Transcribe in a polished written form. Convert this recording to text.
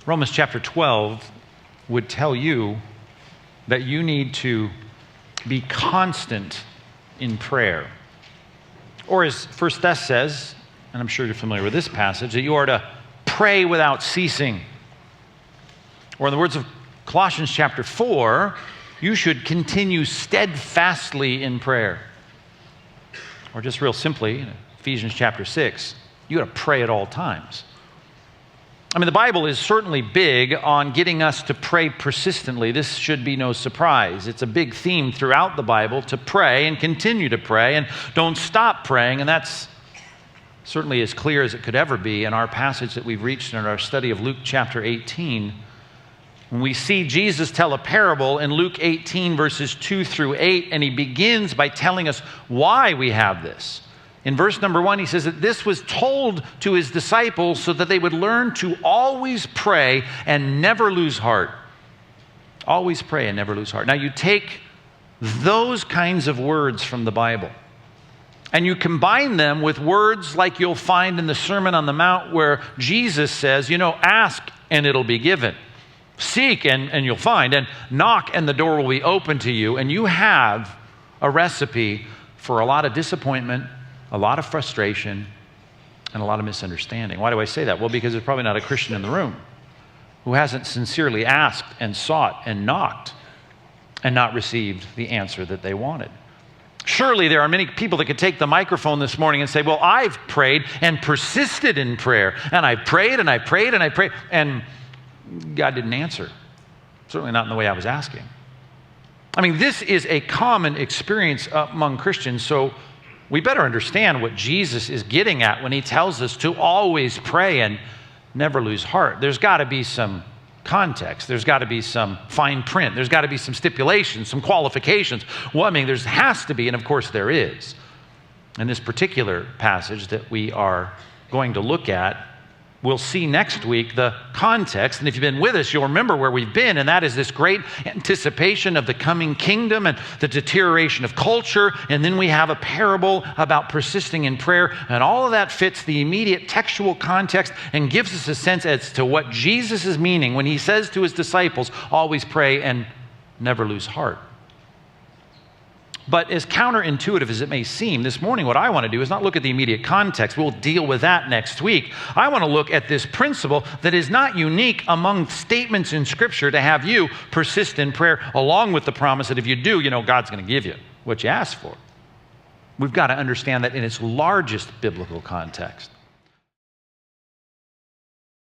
Romans chapter 12 would tell you that you need to be constant in prayer. Or as 1 Thess says, and I'm sure you're familiar with this passage, that you are to pray without ceasing. Or in the words of Colossians chapter 4, you should continue steadfastly in prayer. Or just real simply, Ephesians chapter 6, you got to pray at all times. I mean, the Bible is certainly big on getting us to pray persistently. This should be no surprise. It's a big theme throughout the Bible to pray and continue to pray and don't stop praying. And that's certainly as clear as it could ever be in our passage that we've reached in our study of Luke chapter 18. When we see Jesus tell a parable in Luke 18 verses 2 through 8, and he begins by telling us why we have this. In verse number 1, he says that this was told to his disciples so that they would learn to always pray and never lose heart. Always pray and never lose heart. Now you take those kinds of words from the Bible and you combine them with words like you'll find in the Sermon on the Mount where Jesus says, ask and it'll be given. Seek and you'll find. And knock and the door will be open to you. And you have a recipe for a lot of disappointment, a lot of frustration, and a lot of misunderstanding. Why do I say that? Well, because there's probably not a Christian in the room who hasn't sincerely asked and sought and knocked and not received the answer that they wanted. Surely there are many people that could take the microphone this morning and say, well, I've prayed and persisted in prayer, and I prayed and I prayed and I prayed, and God didn't answer. Certainly not in the way I was asking. I mean, this is a common experience among Christians, so we better understand what Jesus is getting at when he tells us to always pray and never lose heart. There's got to be some context. There's got to be some fine print. There's got to be some stipulations, some qualifications. Well, I mean, there has to be, and of course there is. In this particular passage that we are going to look at, we'll see next week the context, and if you've been with us, you'll remember where we've been, and that is this great anticipation of the coming kingdom and the deterioration of culture, and then we have a parable about persisting in prayer, and all of that fits the immediate textual context and gives us a sense as to what Jesus is meaning when he says to his disciples, always pray and never lose heart. But as counterintuitive as it may seem, this morning what I want to do is not look at the immediate context. We'll deal with that next week. I want to look at this principle that is not unique among statements in Scripture to have you persist in prayer, along with the promise that if you do, God's going to give you what you ask for. We've got to understand that in its largest biblical context.